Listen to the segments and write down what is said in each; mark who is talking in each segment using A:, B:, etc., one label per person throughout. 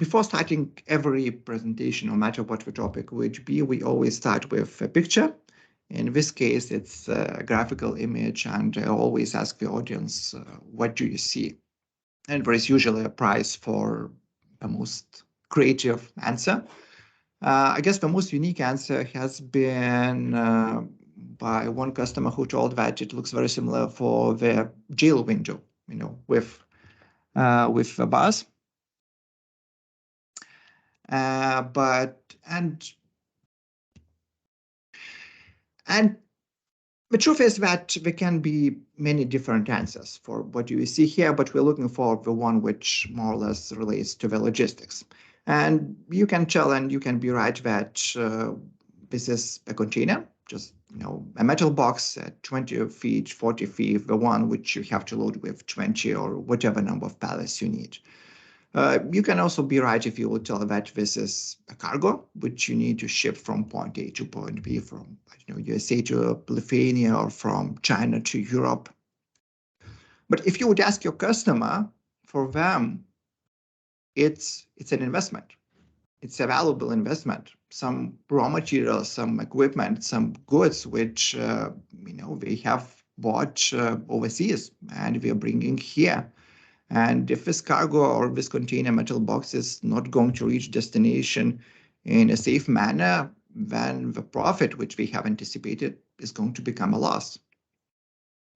A: before starting every presentation, no matter what the topic would be, we always start with a picture. In this case, it's a graphical image, and I always ask the audience, what do you see? And there is usually a prize for the most creative answer. I guess the most unique answer has been by one customer who told that it looks very similar for the jail window, with the bars. And the truth is that there can be many different answers for what you see here, but we're looking for the one which more or less relates to the logistics. And you can tell, and you can be right, that this is a container, just a metal box at 20 feet, 40 feet, the one which you have to load with 20 or whatever number of pallets you need. You can also be right if you will tell that this is a cargo, which you need to ship from point A to point B, from USA to Lithuania or from China to Europe. But if you would ask your customer, for them, it's an investment. It's a valuable investment. Some raw materials, some equipment, some goods which they have bought overseas and we are bringing here. And if this cargo or this container metal box is not going to reach destination in a safe manner, then the profit which we have anticipated is going to become a loss.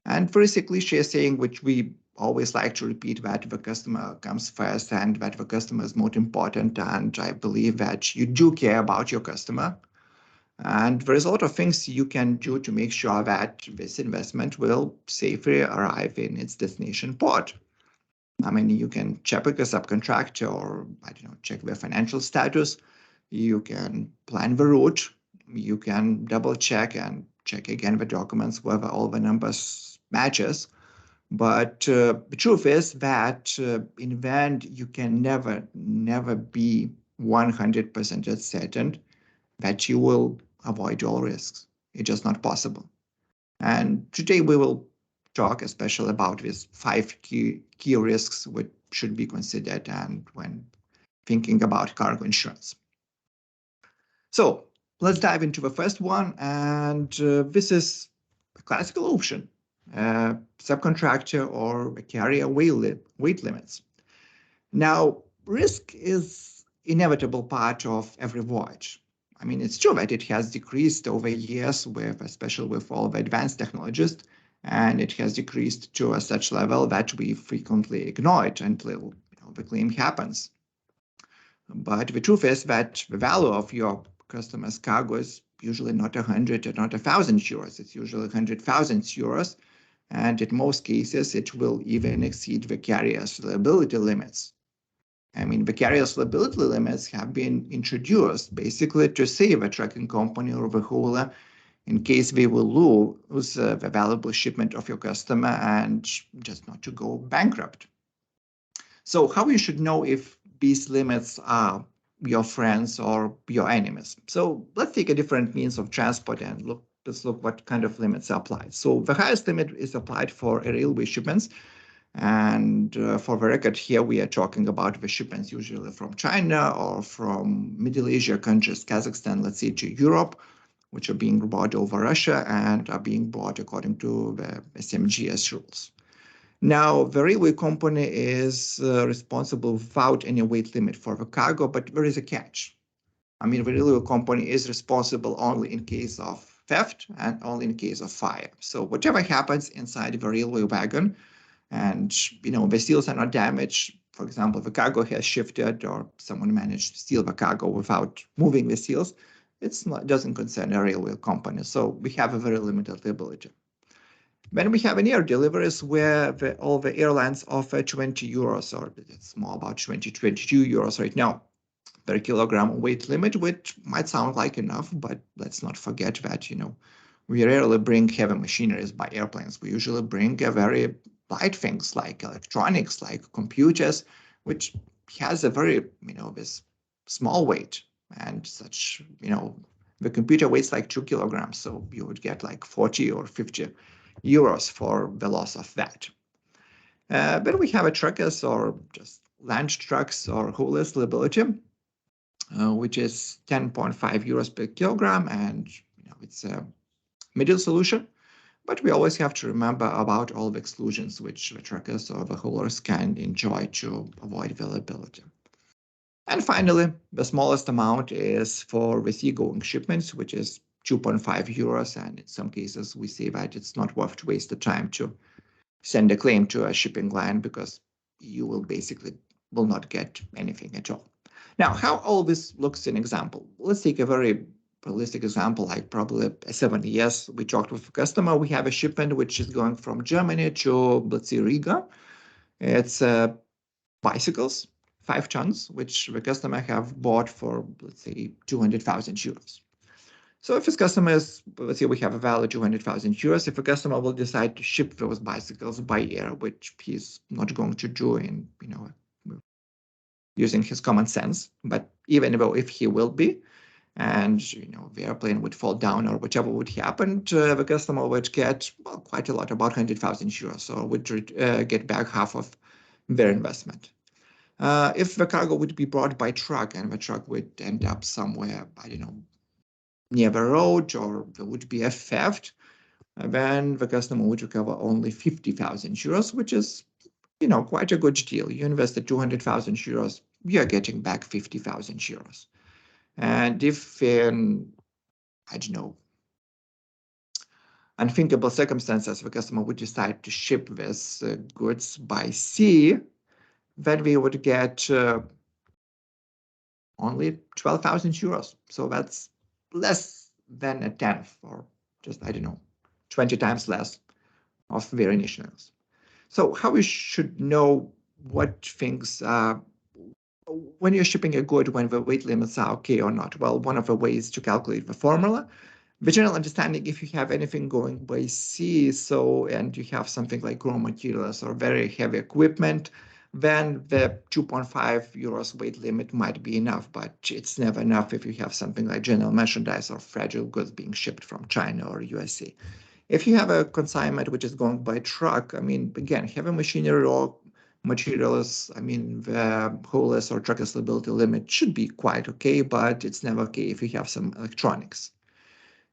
A: And there is a cliche saying which we always like to repeat, that the customer comes first and that the customer is most important. And I believe that you do care about your customer. And there is a lot of things you can do to make sure that this investment will safely arrive in its destination port. I mean, you can check with a subcontractor or, check their financial status. You can plan the route. You can double check and check again the documents, whether all the numbers matches. But the truth is that in the end, you can never be 100% certain that you will avoid all risks. It's just not possible. And today we will talk especially about these 5 key risks which should be considered and when thinking about cargo insurance. So let's dive into the first one, and this is a classical option, subcontractor or a carrier weight limits. Now, risk is inevitable part of every voyage. I mean, it's true that it has decreased over years, especially with all the advanced technologies, and it has decreased to a such level that we frequently ignore it until the claim happens. But the truth is that the value of your customer's cargo is usually not 100 or not 1,000 euros. It's usually 100,000 euros, and in most cases, it will even exceed the carrier's liability limits. I mean, the carrier's liability limits have been introduced basically to save a trucking company or the hauler in case they will lose the valuable shipment of your customer and just not to go bankrupt. So how you should know if these limits are your friends or your enemies? So let's take a different means of transport and let's look what kind of limits are applied. So the highest limit is applied for railway shipments. And for the record, here we are talking about the shipments usually from China or from Middle Asia countries, Kazakhstan, let's say, to Europe, which are being brought over Russia and are being brought according to the SMGS rules. Now, the railway company is responsible without any weight limit for the cargo, but there is a catch. I mean, the railway company is responsible only in case of theft and only in case of fire. So whatever happens inside the railway wagon, and the seals are not damaged. For example, the cargo has shifted or someone managed to steal the cargo without moving the seals, it doesn't concern a railway company. So we have a very limited liability. Then we have an air deliveries where all the airlines offer 20 euros, or it's more about 22 euros right now per kilogram weight limit, which might sound like enough, but let's not forget that, we rarely bring heavy machineries by airplanes. We usually bring very light things like electronics, like computers, which has a very, this small weight and such, the computer weighs like 2 kilograms. So you would get like 40 or 50 euros for the loss of that. Then we have a truckers or just land trucks or haulers liability, which is 10.5 euros per kilogram, and it's a middle solution. But we always have to remember about all the exclusions which the truckers or the haulers can enjoy to avoid liability. And finally, the smallest amount is for the seagoing shipments, which is 2.5 euros. And in some cases, we say that it's not worth to waste the time to send a claim to a shipping line because you will not get anything at all. Now, how all this looks in example. Let's take a very realistic example, like probably 7 years. We talked with a customer. We have a shipment which is going from Germany to, let's say, Riga. It's bicycles, 5 tons, which the customer have bought for, let's say, 200,000 euros. So if this customer is, let's say we have a value 200,000 euros, if a customer will decide to ship those bicycles by air, which he's not going to do in, using his common sense, but even though if he will be, and the airplane would fall down or whatever would happen, the customer would get quite a lot, about 100,000 euros, or would get back half of their investment. If the cargo would be brought by truck and the truck would end up somewhere, I don't know, near the road, or there would be a theft, then the customer would recover only 50,000 euros, which is, quite a good deal. You invested 200,000 euros, you're getting back 50,000 euros. And if in, I don't know, unthinkable circumstances, the customer would decide to ship this goods by sea, then we would get only 12,000 euros. So that's less than a tenth, or just, I don't know, 20 times less of their initials. So how we should know what things when you're shipping a good, when the weight limits are okay or not? Well, one of the ways to calculate the formula, the general understanding, if you have anything going by sea, and you have something like raw materials or very heavy equipment, then the 2.5 euros weight limit might be enough, but it's never enough if you have something like general merchandise or fragile goods being shipped from China or USA. If you have a consignment which is going by truck, again, heavy machinery or materials, the haulers or truckers liability limit should be quite okay, but it's never okay if you have some electronics.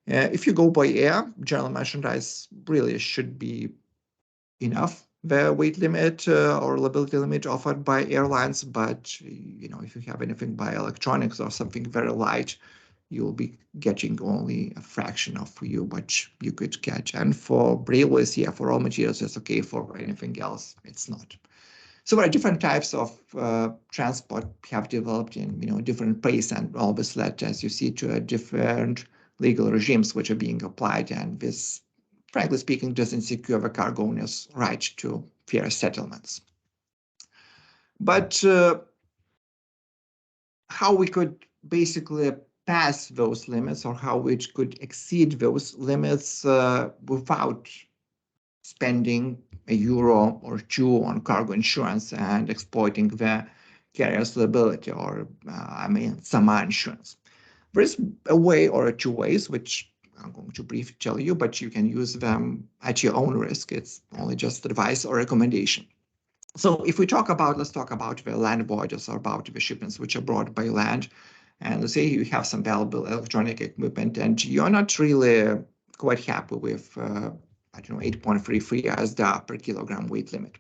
A: If you go by air, general merchandise really should be enough, the weight limit or liability limit offered by airlines, but if you have anything by electronics or something very light, you'll be getting only a fraction of what you could get. And for railways, for raw materials, it's okay. For anything else, it's not. So there are different types of transport have developed in different pace, and all this led, as you see, to different legal regimes which are being applied, and this, frankly speaking, doesn't secure the cargo owner's right to fair settlements. But how we could basically pass those limits, or how we could exceed those limits without spending €1 or €2 on cargo insurance and exploiting the carrier's liability, or SAMA insurance. There is a way or 2 ways, which I'm going to briefly tell you, but you can use them at your own risk. It's only just advice or recommendation. So if we let's talk about the land voyages, or about the shipments which are brought by land. And let's say you have some valuable electronic equipment and you're not really quite happy with, 8.33 ASDA per kilogram weight limit.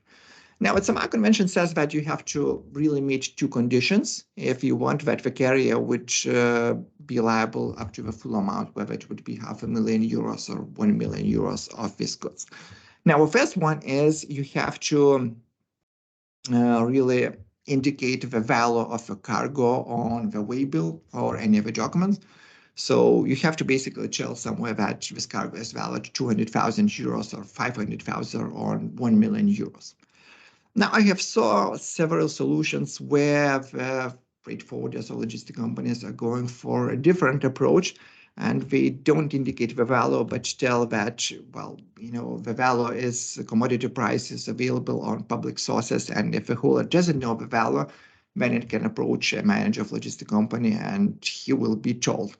A: Now, the SAMA convention says that you have to really meet 2 conditions if you want that the carrier would be liable up to the full amount, whether it would be €500,000 or €1 million of these goods. Now, the first one is you have to really indicate the value of a cargo on the waybill or any of the documents. So you have to basically tell somewhere that this cargo is valued €200,000 or 500,000 or 1 million euros. Now, I have saw several solutions where the freight forwarders or logistic companies are going for a different approach, and they don't indicate the value, but tell that, well, the value is the commodity price is available on public sources, and if a hauler doesn't know the value, then it can approach a manager of logistic company and he will be told.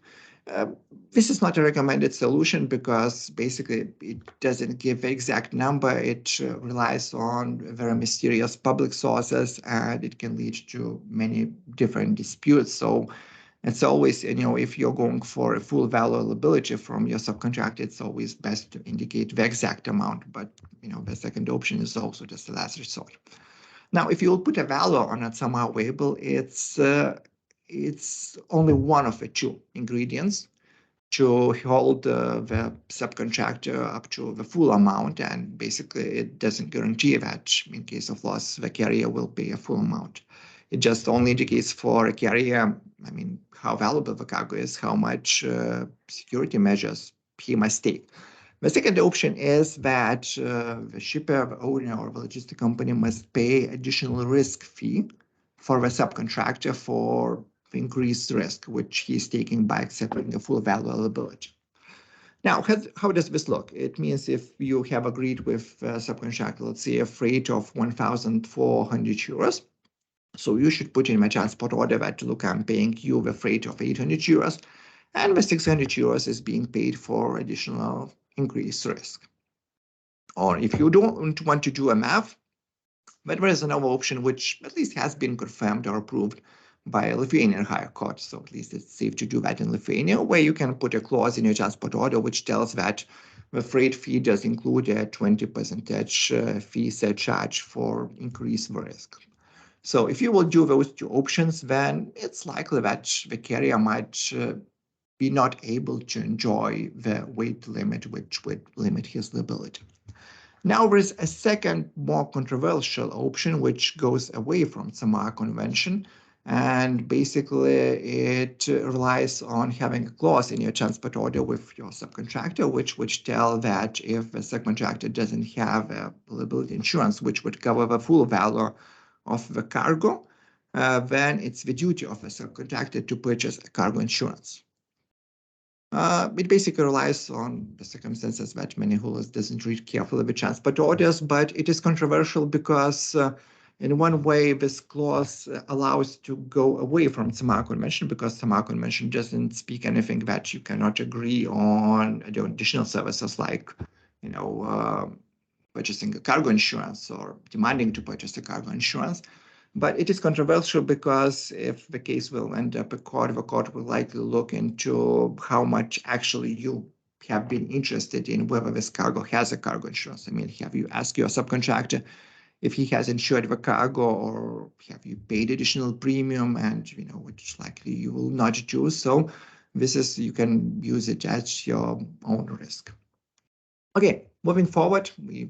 A: This is not a recommended solution because basically it doesn't give the exact number. It relies on very mysterious public sources, and it can lead to many different disputes. So it's always, if you're going for a full value liability from your subcontractor, it's always best to indicate the exact amount. But, the second option is also just the last resort. Now, if you'll put a value on it somehow variable, it's only one of the two ingredients to hold the subcontractor up to the full amount, and basically it doesn't guarantee that in case of loss the carrier will pay a full amount. It just only indicates for a carrier, how valuable the cargo is, how much security measures he must take. The second option is that the shipper, the owner, or the logistic company must pay additional risk fee for the subcontractor for the increased risk, which he's taking by accepting the full value liability. Now, how does this look? It means if you have agreed with a subcontractor, let's say a freight of 1,400 euros, so you should put in a transport order that, look, I'm paying you the freight of 800 euros, and the 600 euros is being paid for additional increased risk. Or if you don't want to do a math, but there is another option which at least has been confirmed or approved by a Lithuanian higher court, so at least it's safe to do that in Lithuania, where you can put a clause in your transport order which tells that the freight fee does include a 20% fee surcharge for increased risk. So if you will do those two options, then it's likely that the carrier might be not able to enjoy the weight limit, which would limit his liability. Now there is a second, more controversial option, which goes away from Samara Convention, and basically it relies on having a clause in your transport order with your subcontractor, which tell that if the subcontractor doesn't have a liability insurance, which would cover the full value of the cargo, then it's the duty of the subcontractor to purchase a cargo insurance. It basically relies on the circumstances that many haulers doesn't read carefully the transport orders, but it is controversial because in one way this clause allows to go away from Samara Convention, because Samara Convention doesn't speak anything that you cannot agree on additional services like, purchasing a cargo insurance or demanding to purchase a cargo insurance. But it is controversial because if the case will end up in court, the court will likely look into how much actually you have been interested in whether this cargo has a cargo insurance. Have you asked your subcontractor if he has insured the cargo, or have you paid additional premium, and which likely you will not do. So you can use it at your own risk. Okay, moving forward, we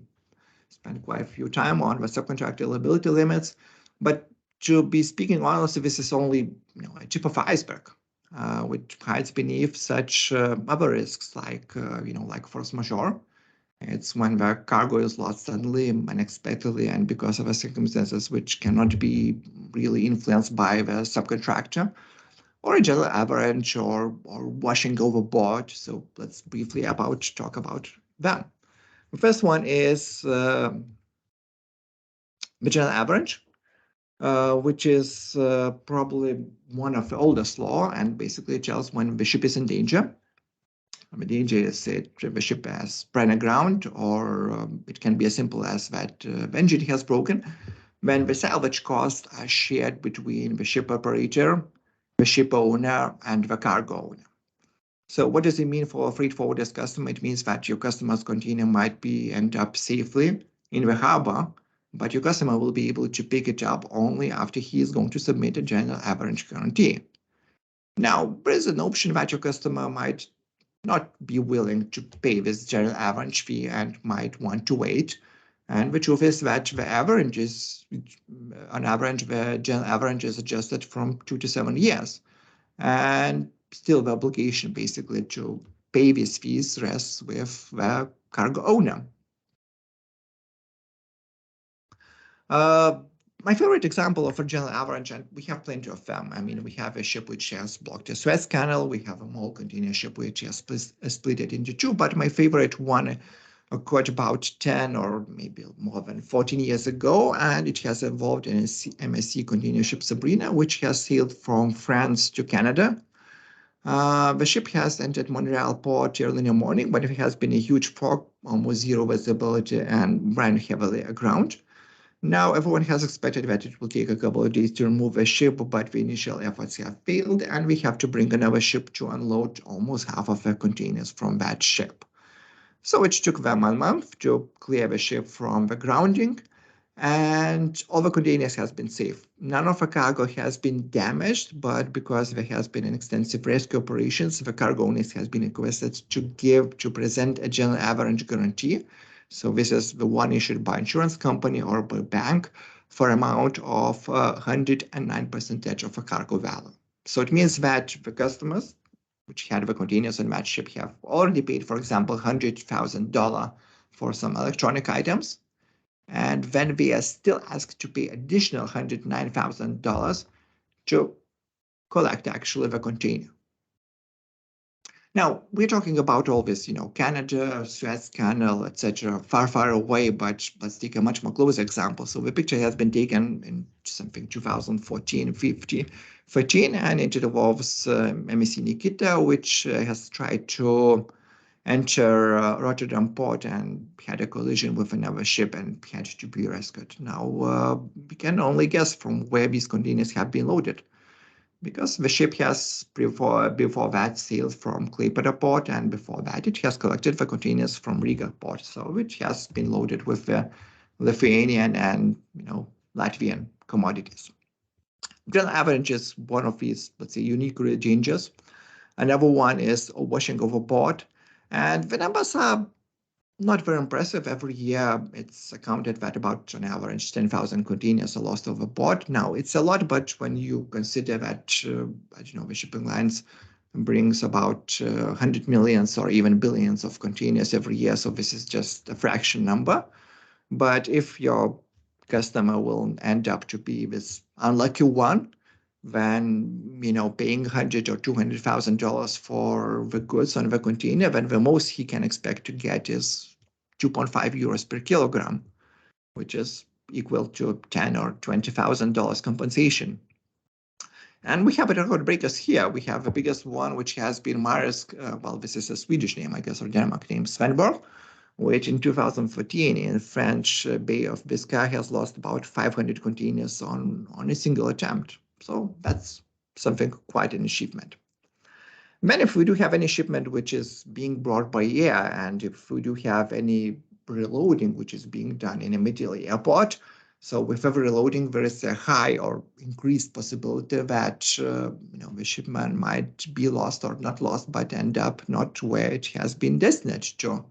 A: spent quite a few time on the subcontractor liability limits. But to be speaking honestly, this is only a tip of the iceberg, which hides beneath such other risks like force majeure. It's when the cargo is lost suddenly, unexpectedly, and because of the circumstances which cannot be really influenced by the subcontractor, or a general avalanche, or washing overboard. So let's briefly talk about them. The first one is the general avalanche. Which is probably one of the oldest law, and basically it tells when the ship is in danger. The danger is the ship has run aground, or it can be as simple as that the engine has broken, when the salvage costs are shared between the ship operator, the ship owner, and the cargo owner. So what does it mean for a freight forwarder's customer? It means that your customer's container might end up safely in the harbor, but your customer will be able to pick it up only after he is going to submit a general avalanche guarantee. Now, there is an option that your customer might not be willing to pay this general avalanche fee and might want to wait. And the truth is that the average is, on average, the general avalanche is adjusted from 2 to 7 years. And still the obligation basically to pay these fees rests with the cargo owner. My favorite example of a general avalanche, and we have plenty of them. We have a ship which has blocked the Suez Canal. We have a MOL container ship which has split it into two. But my favorite one occurred about 10 or maybe more than 14 years ago, and it has involved in a MSC container ship Sabrina, which has sailed from France to Canada. The ship has entered Montreal port early in the morning, but it has been a huge fog, almost zero visibility, and ran heavily aground. Now, everyone has expected that it will take a couple of days to remove a ship, but the initial efforts have failed, and we have to bring another ship to unload almost half of the containers from that ship. So it took them a month to clear the ship from the grounding, and all the containers has been safe. None of the cargo has been damaged, but because there has been an extensive rescue operations, the cargo owners has been requested to present a general average guarantee. So this is the one issued by insurance company or by bank for amount of 109% of the cargo value. So it means that the customers which had the containers on that ship have already paid, for example, $100,000 for some electronic items, and then we are still asked to pay additional $109,000 to collect actually the container. Now, we're talking about all this, Canada, Suez Canal, etc., far, far away, but let's take a much more close example. So the picture has been taken in something 2014, 15, 13, and it involves MSC Nikita, which has tried to enter Rotterdam port and had a collision with another ship and had to be rescued. Now, we can only guess from where these containers have been loaded, because the ship has before that sailed from Klaipėda port, and before that it has collected the containers from Riga port, so it has been loaded with the Lithuanian and Latvian commodities. General average is one of these, let's say, unique changes. Another one is washing overboard, and the numbers are not very impressive. Every year, it's accounted that about on average 10,000 containers are lost overboard. Now, it's a lot, but when you consider that, the shipping lines brings about 100 millions or even billions of containers every year, so this is just a fraction number. But if your customer will end up to be this unlucky one, then paying $100,000 or $200,000 for the goods on the container, then the most he can expect to get is 2.5 euros per kilogram, which is equal to $10,000 or $20,000 compensation. And we have a record breakers here. We have the biggest one, which has been Maersk. Well, this is a Swedish name, I guess, or Denmark name, Svendborg, which in 2014 in French Bay of Biscay has lost about 500 containers on a single attempt. So that's something quite an achievement. Then if we do have any shipment which is being brought by air, and if we do have any reloading which is being done in a middle airport, so with every reloading, there is a high or increased possibility that the shipment might be lost or not lost, but end up not where it has been destined to.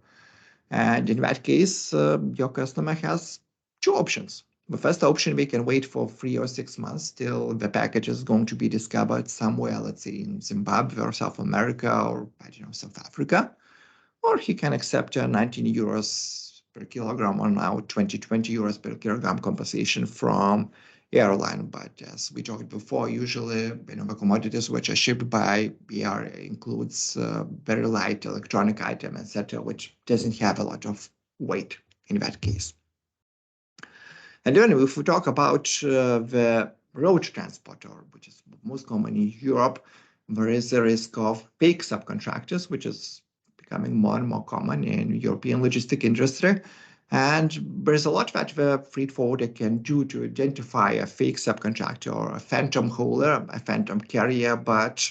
A: And in that case, your customer has two options. The first option, we can wait for 3 or 6 months till the package is going to be discovered somewhere, let's say in Zimbabwe or South America or, South Africa. Or he can accept 19 euros per kilogram or now 20 euros per kilogram compensation from airline. But as we talked before, usually the commodities which are shipped by air includes very light electronic item, etc., which doesn't have a lot of weight in that case. And then if we talk about the road transport, which is most common in Europe, there is a risk of fake subcontractors, which is becoming more and more common in European logistic industry. And there's a lot that the freight forwarder can do to identify a fake subcontractor or a phantom hauler, a phantom carrier. But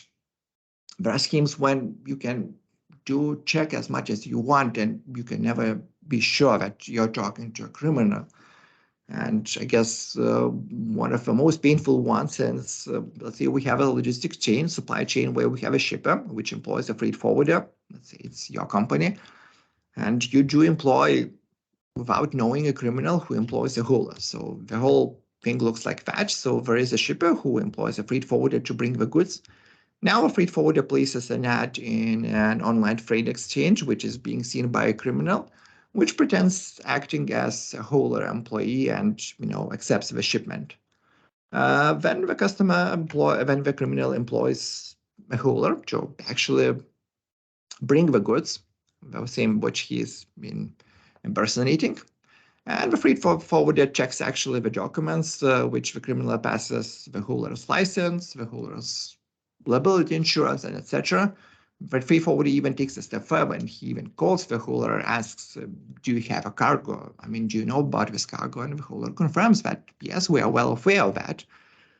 A: there are schemes when you can do check as much as you want, and you can never be sure that you're talking to a criminal. And I guess one of the most painful ones is, let's say we have a logistics chain, supply chain, where we have a shipper which employs a freight forwarder. Let's say it's your company. And you do employ, without knowing, a criminal who employs a hauler. So the whole thing looks like that. So there is a shipper who employs a freight forwarder to bring the goods. Now a freight forwarder places an ad in an online freight exchange, which is being seen by a criminal, which pretends acting as a hauler employee and accepts the shipment. Then the criminal employs a hauler to actually bring the goods, the same which he is impersonating. And the freight forwarder checks actually the documents, which the criminal passes the hauler's license, the hauler's liability insurance, and etc. But freight forwarder even takes a step further, and he even calls the hauler and asks, do you have a cargo? I mean, do you know about this cargo? And the hauler confirms that, yes, we are well aware of that.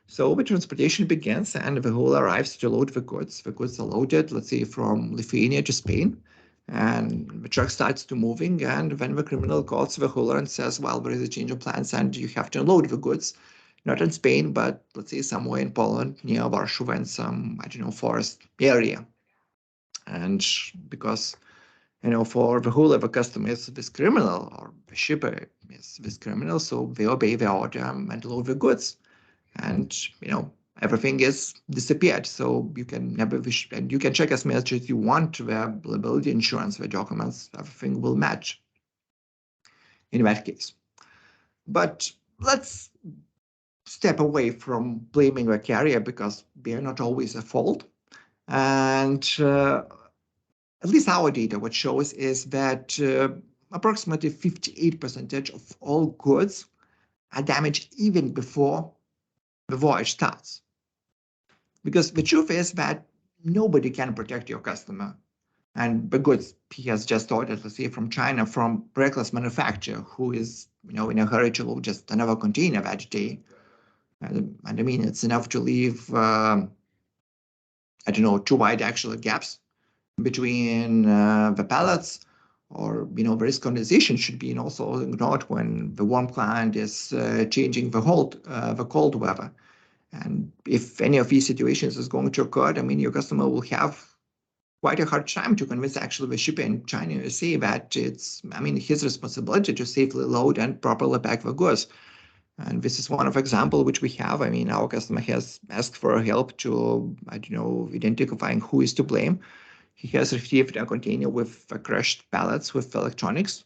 A: So the transportation begins, and the hauler arrives to load the goods. The goods are loaded, let's say, from Lithuania to Spain, and the truck starts to moving, and then the criminal calls the hauler and says, well, there is a change of plans, and you have to unload the goods, not in Spain, but let's say somewhere in Poland, near Warsaw, in some, I don't know, forest area. And because, for the hauler, the customer is this criminal, or the shipper is this criminal, so they obey the order and load the goods. And everything is disappeared, so you can never wish, and you can check as much as you want the liability insurance, the documents, everything will match in that case. But let's step away from blaming the carrier, because they are not always at fault. And at least our data, what shows is that approximately 58% of all goods are damaged even before the voyage starts. Because the truth is that nobody can protect your customer. And the goods he has just ordered, let's say, from China, from reckless manufacturer who is, in a hurry to load just another container that day. And I mean, it's enough to leave, I don't know, 2 wide actual gaps between the pallets, or, the risk condensation should be also ignored when the warm climate is changing the cold weather. And if any of these situations is going to occur, I mean, your customer will have quite a hard time to convince actually the shipper in China to say that it's, his responsibility to safely load and properly pack the goods. And this is one of example which we have. I mean, our customer has asked for help to, identifying who is to blame. He has received a container with crushed pallets with electronics.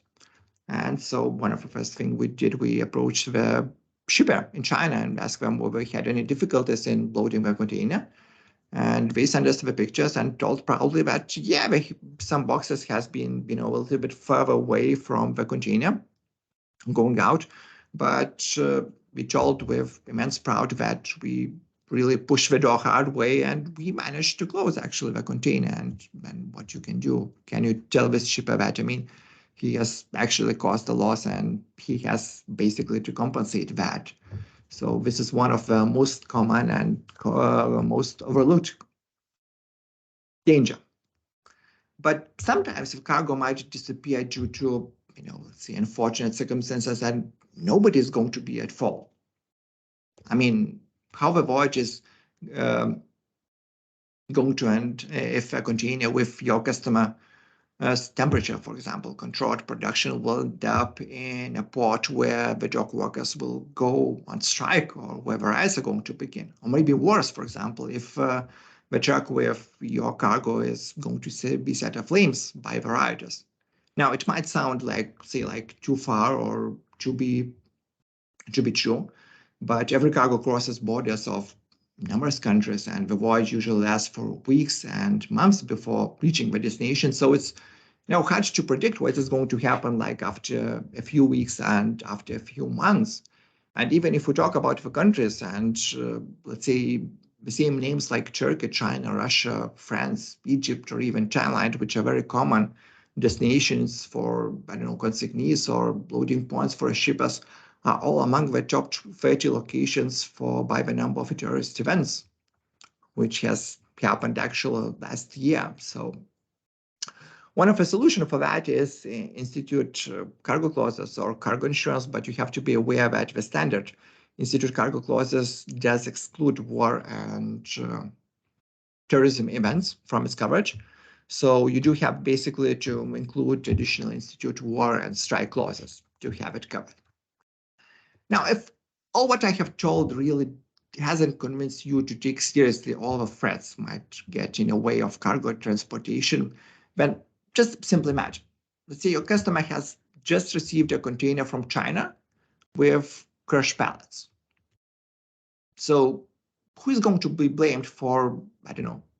A: And so one of the first things we did, we approached the shipper in China and asked them whether he had any difficulties in loading the container. And they sent us the pictures and told proudly that, yeah, some boxes has been, a little bit further away from the container going out. But we told with immense pride that we really pushed the door hard way, and we managed to close actually the container. And what you can do, can you tell this shipper that, he has actually caused a loss and he has basically to compensate that. So this is one of the most common and most overlooked danger. But sometimes the cargo might disappear due to, let's say, unfortunate circumstances, and nobody is going to be at fault. I mean, how the voyage is going to end if a container with your customer temperature, for example, controlled production will end up in a port where the dock workers will go on strike, or where the riots are going to begin. Or maybe worse, for example, if the truck with your cargo is going to be set aflames by the rioters. Now, it might sound like, say, like too far or to be true, but every cargo crosses borders of numerous countries, and the voyage usually lasts for weeks and months before reaching the destination. So it's hard to predict what is going to happen like after a few weeks and after a few months. And even if we talk about the countries and let's say the same names like Turkey, China, Russia, France, Egypt, or even Thailand, which are very common destinations for, consignees or loading points for shippers, are all among the top 30 locations by the number of tourist events, which has happened actually last year. So one of the solutions for that is institute cargo clauses or cargo insurance, but you have to be aware that the standard institute cargo clauses does exclude war and terrorism events from its coverage. So you do have basically to include additional institute war and strike clauses to have it covered. Now, if all what I have told really hasn't convinced you to take seriously all the threats might get in the way of cargo transportation, then just simply imagine. Let's say your customer has just received a container from China with crushed pallets. So who is going to be blamed for,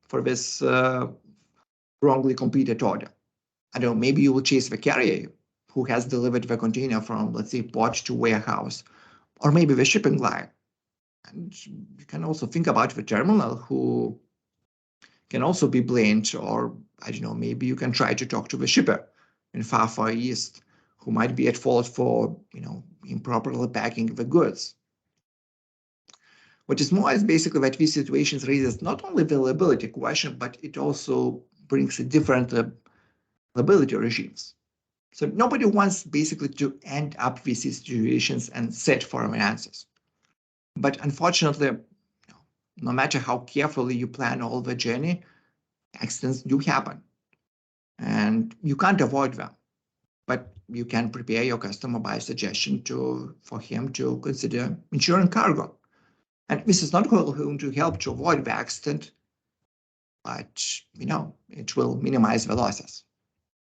A: for this wrongly completed order? I don't know, maybe you will chase the carrier who has delivered the container from, let's say, port to warehouse, or maybe the shipping line. And you can also think about the terminal who can also be blamed, or I don't know, maybe you can try to talk to the shipper in far east who might be at fault for, improperly packing the goods. What is more is basically that these situations raises not only the liability question, but it also brings a different liability regimes. So nobody wants basically to end up with these situations and set firm answers. But unfortunately, no matter how carefully you plan all the journey, accidents do happen. And you can't avoid them. But you can prepare your customer by suggestion for him to consider insuring cargo. And this is not going to help to avoid the accident, but it will minimize the losses.